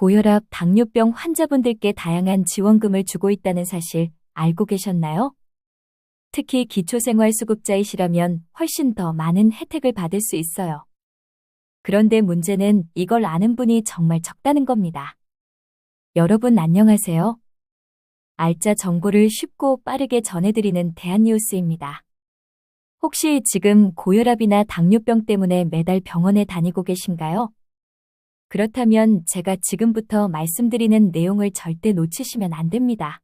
고혈압, 당뇨병 환자분들께 다양한 지원금을 주고 있다는 사실 알고 계셨나요? 특히 기초생활수급자이시라면 훨씬 더 많은 혜택을 받을 수 있어요. 그런데 문제는 이걸 아는 분이 정말 적다는 겁니다. 여러분 안녕하세요. 알짜 정보를 쉽고 빠르게 전해드리는 대한뉴스입니다. 혹시 지금 고혈압이나 당뇨병 때문에 매달 병원에 다니고 계신가요? 그렇다면 제가 지금부터 말씀드리는 내용을 절대 놓치시면 안 됩니다.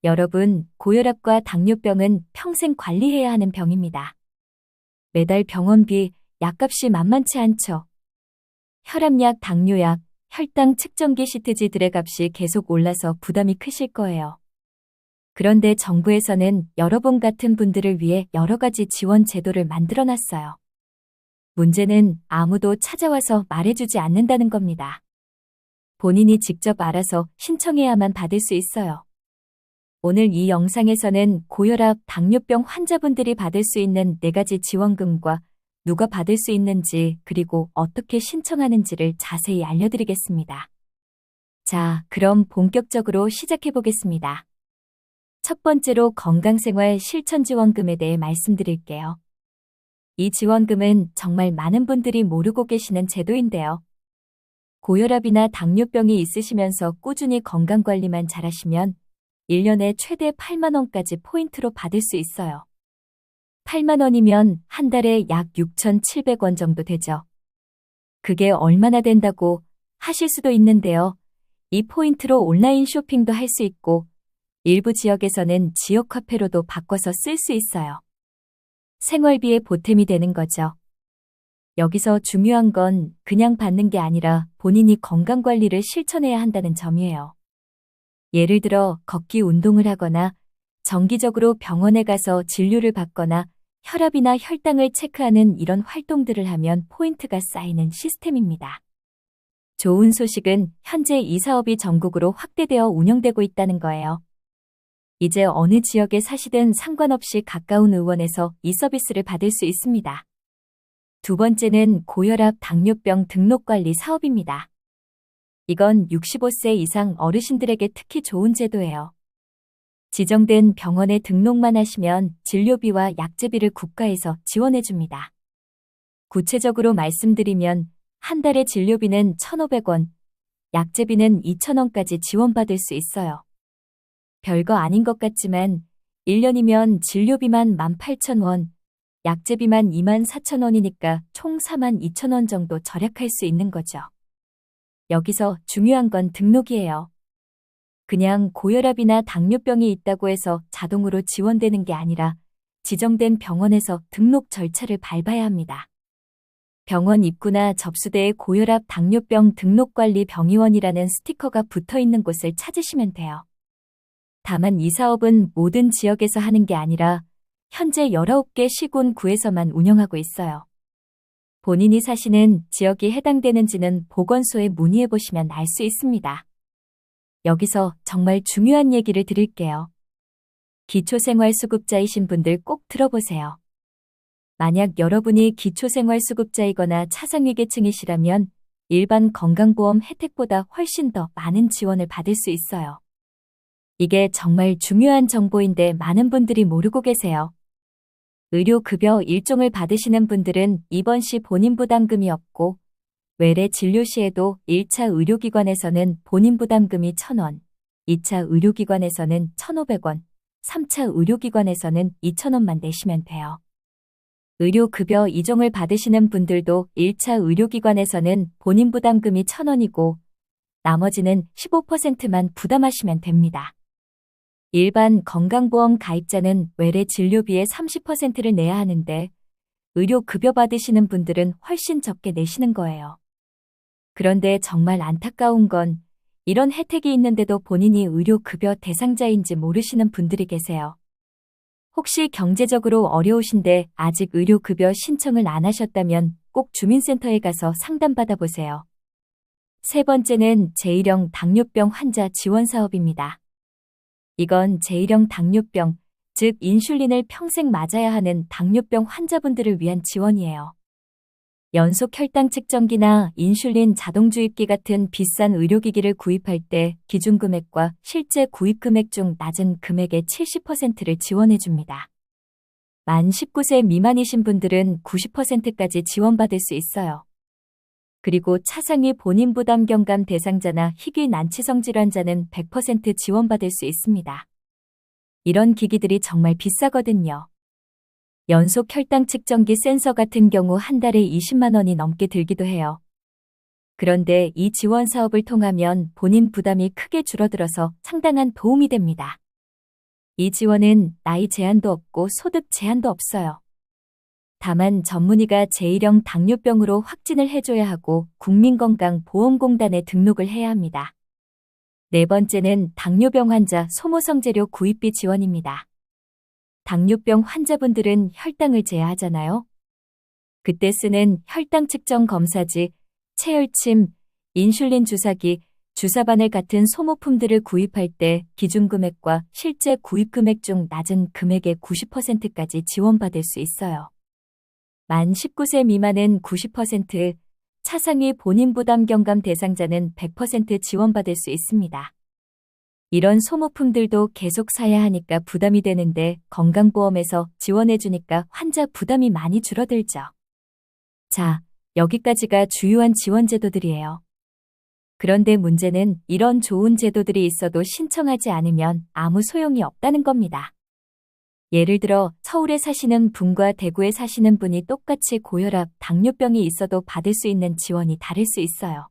여러분, 고혈압과 당뇨병은 평생 관리해야 하는 병입니다. 매달 병원비, 약값이 만만치 않죠. 혈압약, 당뇨약, 혈당 측정기 시트지들의 값이 계속 올라서 부담이 크실 거예요. 그런데 정부에서는 여러분 같은 분들을 위해 여러 가지 지원 제도를 만들어 놨어요. 문제는 아무도 찾아와서 말해주지 않는다는 겁니다. 본인이 직접 알아서 신청해야만 받을 수 있어요. 오늘 이 영상에서는 고혈압, 당뇨병 환자분들이 받을 수 있는 4가지 지원금과 누가 받을 수 있는지 그리고 어떻게 신청하는지를 자세히 알려드리겠습니다. 자, 그럼 본격적으로 시작해 보겠습니다. 첫 번째로 건강생활 실천지원금에 대해 말씀드릴게요. 이 지원금은 정말 많은 분들이 모르고 계시는 제도인데요. 고혈압이나 당뇨병이 있으시면서 꾸준히 건강관리만 잘하시면 1년에 최대 8만 원까지 포인트로 받을 수 있어요. 8만 원이면 한 달에 약 6,700원 정도 되죠. 그게 얼마나 된다고 하실 수도 있는데요. 이 포인트로 온라인 쇼핑도 할 수 있고 일부 지역에서는 지역 화폐로도 바꿔서 쓸 수 있어요. 생활비에 보탬이 되는 거죠. 여기서 중요한 건 그냥 받는 게 아니라 본인이 건강관리를 실천해야 한다는 점이에요. 예를 들어 걷기 운동을 하거나 정기적으로 병원에 가서 진료를 받거나 혈압이나 혈당을 체크하는 이런 활동들을 하면 포인트가 쌓이는 시스템입니다. 좋은 소식은 현재 이 사업이 전국으로 확대되어 운영되고 있다는 거예요. 이제 어느 지역에 사시든 상관없이 가까운 의원에서 이 서비스를 받을 수 있습니다. 두 번째는 고혈압, 당뇨병 등록관리 사업입니다. 이건 65세 이상 어르신들에게 특히 좋은 제도예요. 지정된 병원에 등록만 하시면 진료비와 약제비를 국가에서 지원해줍니다. 구체적으로 말씀드리면 한 달에 진료비는 1,500원, 약제비는 2,000원까지 지원받을 수 있어요. 별거 아닌 것 같지만 1년이면 진료비만 18,000원, 약제비만 24,000원이니까 총 42,000원 정도 절약할 수 있는 거죠. 여기서 중요한 건 등록이에요. 그냥 고혈압이나 당뇨병이 있다고 해서 자동으로 지원되는 게 아니라 지정된 병원에서 등록 절차를 밟아야 합니다. 병원 입구나 접수대에 고혈압, 당뇨병 등록관리 병의원이라는 스티커가 붙어 있는 곳을 찾으시면 돼요. 다만 이 사업은 모든 지역에서 하는 게 아니라 현재 19개 시군 구에서만 운영하고 있어요. 본인이 사시는 지역이 해당되는지는 보건소에 문의해 보시면 알 수 있습니다. 여기서 정말 중요한 얘기를 드릴게요. 기초생활수급자이신 분들 꼭 들어보세요. 만약 여러분이 기초생활수급자이거나 차상위계층이시라면 일반 건강보험 혜택보다 훨씬 더 많은 지원을 받을 수 있어요. 이게 정말 중요한 정보인데 많은 분들이 모르고 계세요. 의료급여 일종을 받으시는 분들은 입원 시 본인 부담금이 없고 외래 진료 시에도 1차 의료기관에서는 본인 부담금이 1,000원, 2차 의료기관에서는 1,500원, 3차 의료기관에서는 2,000원만 내시면 돼요. 의료급여 2종을 받으시는 분들도 1차 의료기관에서는 본인 부담금이 1,000원이고 나머지는 15%만 부담하시면 됩니다. 일반 건강보험 가입자는 외래 진료비의 30%를 내야 하는데 의료급여 받으시는 분들은 훨씬 적게 내시는 거예요. 그런데 정말 안타까운 건 이런 혜택이 있는데도 본인이 의료급여 대상자인지 모르시는 분들이 계세요. 혹시 경제적으로 어려우신데 아직 의료급여 신청을 안 하셨다면 꼭 주민센터에 가서 상담받아 보세요. 세 번째는 제1형 당뇨병 환자 지원 사업입니다. 이건 제1형 당뇨병, 즉 인슐린을 평생 맞아야 하는 당뇨병 환자분들을 위한 지원이에요. 연속 혈당 측정기나 인슐린 자동 주입기 같은 비싼 의료기기를 구입할 때 기준 금액과 실제 구입 금액 중 낮은 금액의 70%를 지원해 줍니다. 만 19세 미만이신 분들은 90%까지 지원받을 수 있어요. 그리고 차상위 본인 부담 경감 대상자나 희귀 난치성 질환자는 100% 지원받을 수 있습니다. 이런 기기들이 정말 비싸거든요. 연속 혈당 측정기 센서 같은 경우 한 달에 20만 원이 넘게 들기도 해요. 그런데 이 지원 사업을 통하면 본인 부담이 크게 줄어들어서 상당한 도움이 됩니다. 이 지원은 나이 제한도 없고 소득 제한도 없어요. 다만 전문의가 제1형 당뇨병으로 확진을 해줘야 하고 국민건강보험공단에 등록을 해야 합니다. 네 번째는 당뇨병 환자 소모성 재료 구입비 지원입니다. 당뇨병 환자분들은 혈당을 재야하잖아요. 그때 쓰는 혈당 측정 검사지, 체혈침, 인슐린 주사기, 주사바늘 같은 소모품들을 구입할 때 기준 금액과 실제 구입 금액 중 낮은 금액의 90%까지 지원받을 수 있어요. 만 19세 미만은 90%, 차상위 본인 부담 경감 대상자는 100% 지원받을 수 있습니다. 이런 소모품들도 계속 사야 하니까 부담이 되는데 건강보험에서 지원해주니까 환자 부담이 많이 줄어들죠. 자, 여기까지가 주요한 지원 제도들이에요. 그런데 문제는 이런 좋은 제도들이 있어도 신청하지 않으면 아무 소용이 없다는 겁니다. 예를 들어 서울에 사시는 분과 대구에 사시는 분이 똑같이 고혈압, 당뇨병이 있어도 받을 수 있는 지원이 다를 수 있어요.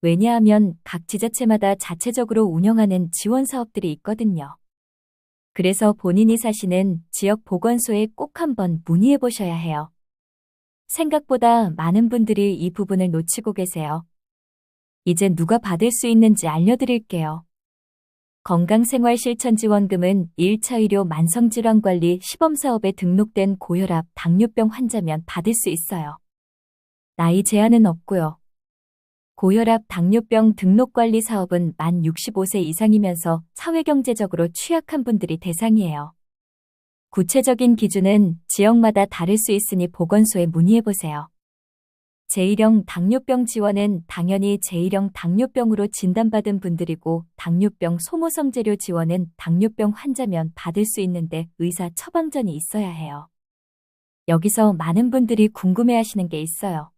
왜냐하면 각 지자체마다 자체적으로 운영하는 지원 사업들이 있거든요. 그래서 본인이 사시는 지역 보건소에 꼭 한번 문의해 보셔야 해요. 생각보다 많은 분들이 이 부분을 놓치고 계세요. 이제 누가 받을 수 있는지 알려드릴게요. 건강생활실천지원금은 1차 의료 만성질환관리 시범사업에 등록된 고혈압, 당뇨병 환자면 받을 수 있어요. 나이 제한은 없고요. 고혈압, 당뇨병 등록관리 사업은 만 65세 이상이면서 사회경제적으로 취약한 분들이 대상이에요. 구체적인 기준은 지역마다 다를 수 있으니 보건소에 문의해보세요. 제1형 당뇨병 지원은 당연히 제1형 당뇨병으로 진단받은 분들이고 당뇨병 소모성 재료 지원은 당뇨병 환자면 받을 수 있는데 의사 처방전이 있어야 해요. 여기서 많은 분들이 궁금해하시는 게 있어요.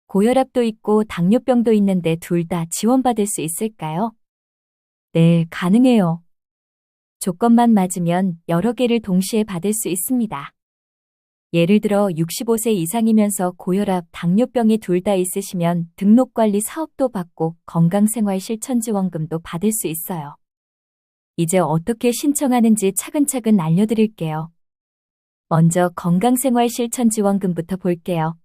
고혈압도 있고 당뇨병도 있는데 둘 다 지원받을 수 있을까요? 네, 가능해요. 조건만 맞으면 여러 개를 동시에 받을 수 있습니다. 예를 들어 65세 이상이면서 고혈압, 당뇨병이 둘 다 있으시면 등록관리 사업도 받고 건강생활실천지원금도 받을 수 있어요. 이제 어떻게 신청하는지 차근차근 알려드릴게요. 먼저 건강생활실천지원금부터 볼게요.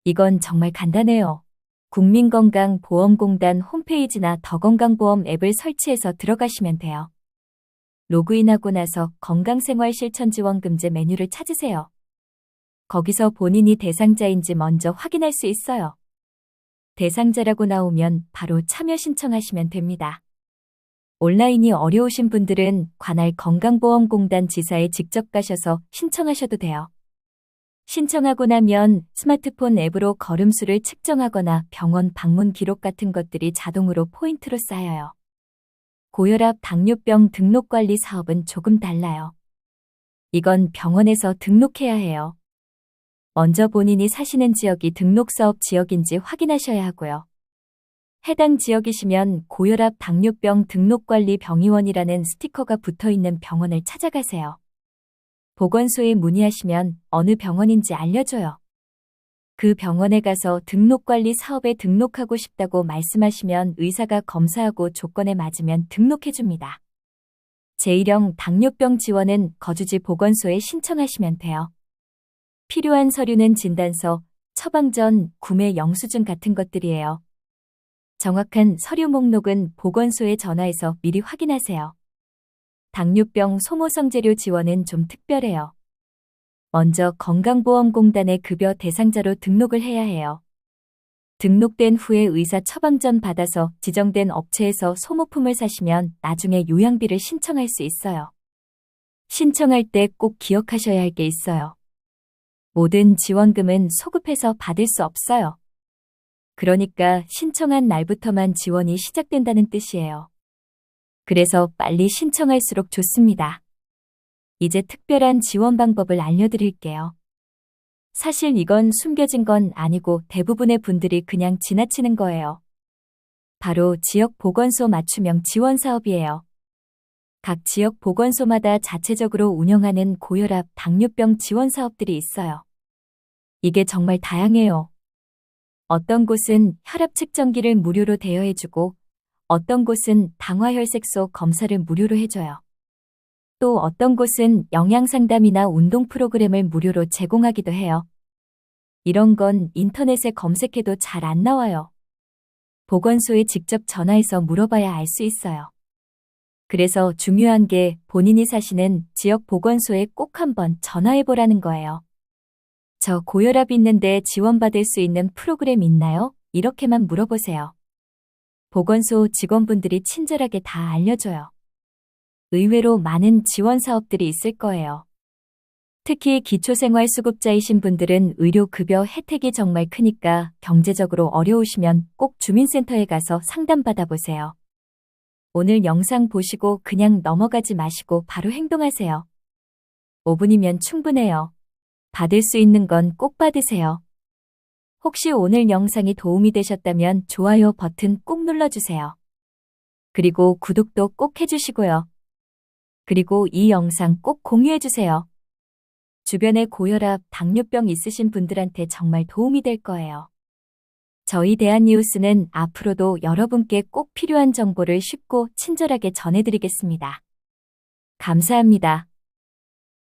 이건 정말 간단해요. 국민건강보험공단 홈페이지나 더건강보험 앱을 설치해서 들어가시면 돼요. 로그인하고 나서 건강생활실천지원금제 메뉴를 찾으세요. 거기서 본인이 대상자인지 먼저 확인할 수 있어요. 대상자라고 나오면 바로 참여 신청하시면 됩니다. 온라인이 어려우신 분들은 관할 건강보험공단 지사에 직접 가셔서 신청하셔도 돼요. 신청하고 나면 스마트폰 앱으로 걸음수를 측정하거나 병원 방문 기록 같은 것들이 자동으로 포인트로 쌓여요. 고혈압, 당뇨병 등록관리 사업은 조금 달라요. 이건 병원에서 등록해야 해요. 먼저 본인이 사시는 지역이 등록사업 지역인지 확인하셔야 하고요. 해당 지역이시면 고혈압, 당뇨병 등록관리 병의원이라는 스티커가 붙어있는 병원을 찾아가세요. 보건소에 문의하시면 어느 병원인지 알려줘요. 그 병원에 가서 등록관리 사업에 등록하고 싶다고 말씀하시면 의사가 검사하고 조건에 맞으면 등록해줍니다. 제1형 당뇨병 지원은 거주지 보건소에 신청하시면 돼요. 필요한 서류는 진단서, 처방전, 구매 영수증 같은 것들이에요. 정확한 서류 목록은 보건소에 전화해서 미리 확인하세요. 당뇨병 소모성 재료 지원은 좀 특별해요. 먼저 건강보험공단의 급여 대상자로 등록을 해야 해요. 등록된 후에 의사 처방전 받아서 지정된 업체에서 소모품을 사시면 나중에 요양비를 신청할 수 있어요. 신청할 때 꼭 기억하셔야 할 게 있어요. 모든 지원금은 소급해서 받을 수 없어요. 그러니까 신청한 날부터만 지원이 시작된다는 뜻이에요. 그래서 빨리 신청할수록 좋습니다. 이제 특별한 지원 방법을 알려드릴게요. 사실 이건 숨겨진 건 아니고 대부분의 분들이 그냥 지나치는 거예요. 바로 지역 보건소 맞춤형 지원 사업이에요. 각 지역 보건소마다 자체적으로 운영하는 고혈압, 당뇨병 지원 사업들이 있어요. 이게 정말 다양해요. 어떤 곳은 혈압 측정기를 무료로 대여해주고, 어떤 곳은 당화혈색소 검사를 무료로 해줘요. 또 어떤 곳은 영양 상담이나 운동 프로그램을 무료로 제공하기도 해요. 이런 건 인터넷에 검색해도 잘 안 나와요. 보건소에 직접 전화해서 물어봐야 알 수 있어요. 그래서 중요한 게 본인이 사시는 지역 보건소에 꼭 한번 전화해보라는 거예요. 저 고혈압 있는데 지원받을 수 있는 프로그램 있나요? 이렇게만 물어보세요. 보건소 직원분들이 친절하게 다 알려줘요. 의외로 많은 지원 사업들이 있을 거예요. 특히 기초생활수급자이신 분들은 의료급여 혜택이 정말 크니까 경제적으로 어려우시면 꼭 주민센터에 가서 상담받아보세요. 오늘 영상 보시고 그냥 넘어가지 마시고 바로 행동하세요. 5분이면 충분해요. 받을 수 있는 건 꼭 받으세요. 혹시 오늘 영상이 도움이 되셨다면 좋아요 버튼 꼭 눌러주세요. 그리고 구독도 꼭 해주시고요. 그리고 이 영상 꼭 공유해주세요. 주변에 고혈압, 당뇨병 있으신 분들한테 정말 도움이 될 거예요. 저희 대한니우스는 앞으로도 여러분께 꼭 필요한 정보를 쉽고 친절하게 전해드리겠습니다. 감사합니다.